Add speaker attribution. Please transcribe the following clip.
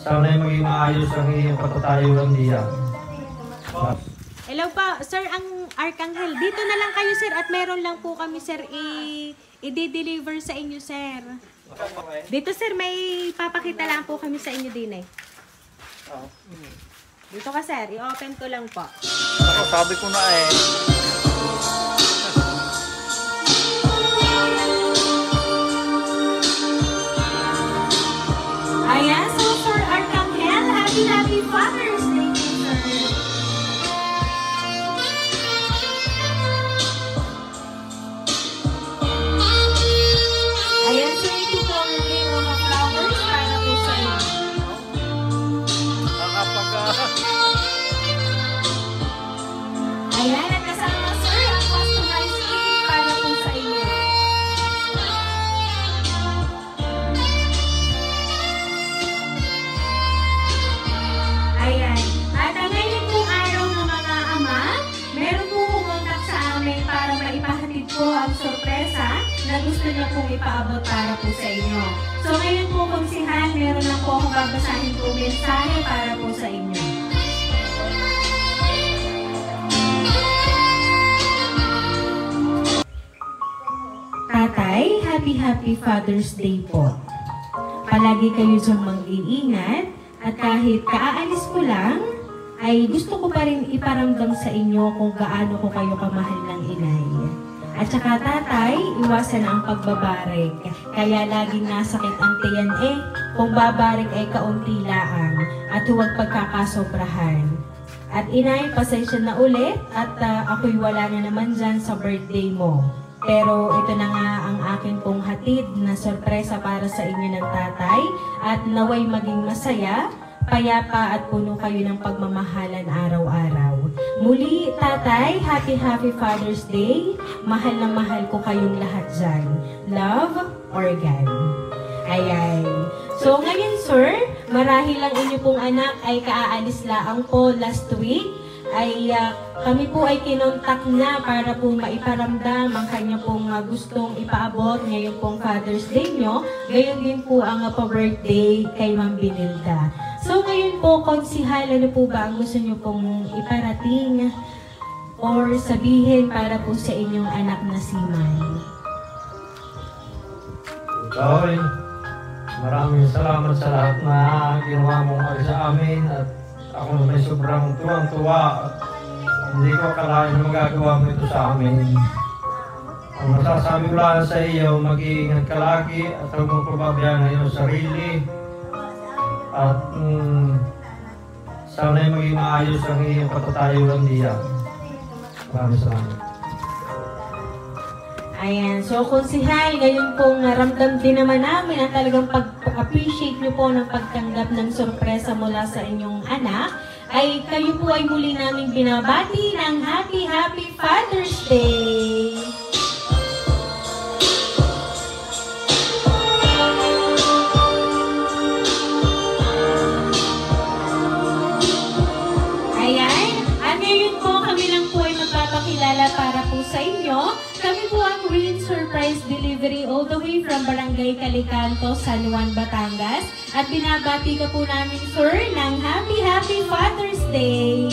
Speaker 1: Sana'y maging maayos ang iyong patatayuan diyan.
Speaker 2: Hello pa, sir, ang Arkanghel. Dito na lang kayo, sir, at meron lang po kami, sir, i-deliver sa inyo, sir. Dito, sir, may papakita lang po kami sa inyo din eh. Dito ka, sir. I-open ko lang po.
Speaker 3: Ako, sabi ko na eh.
Speaker 2: Ayan, so for Arkanghel, happy Father's Day, sir. Ayan, so ito po ang mga flowers para po sa inyo. Ayan, at kasama, sir, ang customized cake para po sa inyo. Ayan. At ang ngayon pong araw ng mga ama, meron po kumontak sa amin para maipahatid po ang sorpresa na gusto niya pong ipaabot para po sa inyo. So ngayon po, konsihan, meron lang po akong babasahin po mensahe para po sa inyo. Tatay, happy Father's Day po. Palagi kayo diyang mag-iingat at kahit kaalis ko lang, ay gusto ko pa rin iparamdam sa inyo kung gaano ko kayo kamahal ng inay. At saka tatay, iwasan ang pagbabarik. Kaya laging nasakit ang tiyan eh. Kung babarik ay kaunti laang at huwag pagkakasobrahan. At inay, pasensya na ulit at ako'y wala na naman dyan sa birthday mo. Pero ito na nga ang akin pong hatid na sorpresa para sa inyo ng tatay at naway maging masaya, payapa at puno kayo ng pagmamahalan araw-araw. Muli, tatay, happy Father's Day. Mahal na mahal ko kayong lahat dyan. Love, Organ. Ayan. So ngayon, sir, marahil ang inyo pong anak ay kaaalis laang po last week. Kami po ay kinontak na para po maiparamdam ang kanya pong gustong ipaabot ngayon pong Father's Day nyo. Gayon din po ang pa-birthday kay Ma'am Binilda. So ngayon po, konsihal, ano po ba ang gusto nyo pong iparating or sabihin para po sa inyong anak na si May?
Speaker 1: Ikaw, maraming salamat sa lahat na ginawa mong sa amin at ako may sobrang tuwang-tuwa at hindi ko akalain na magagawa mo ito sa amin. Ang masasabi ko lang sa iyo, mag-iingat ka lagi at huwag mong pababayaan ang iyong sarili. At sana'y maging maayos ang iyong patatayuan diyan. Maraming salamat.
Speaker 2: Ayan, so konsihal, ngayon pong naramdam din naman namin ang talagang pag-appreciate nyo po ng pagtanggap ng sorpresa mula sa inyong anak, ay kayo po ay muli namin binabati ng happy Father's Day! Ayan, at ngayon po kami lang po ay magpapakilala para po sa inyo. Kami po ang Green Surprise Delivery all the way from Barangay Calicanto, San Juan, Batangas. At binabati ka po namin, sir, ng happy Father's Day!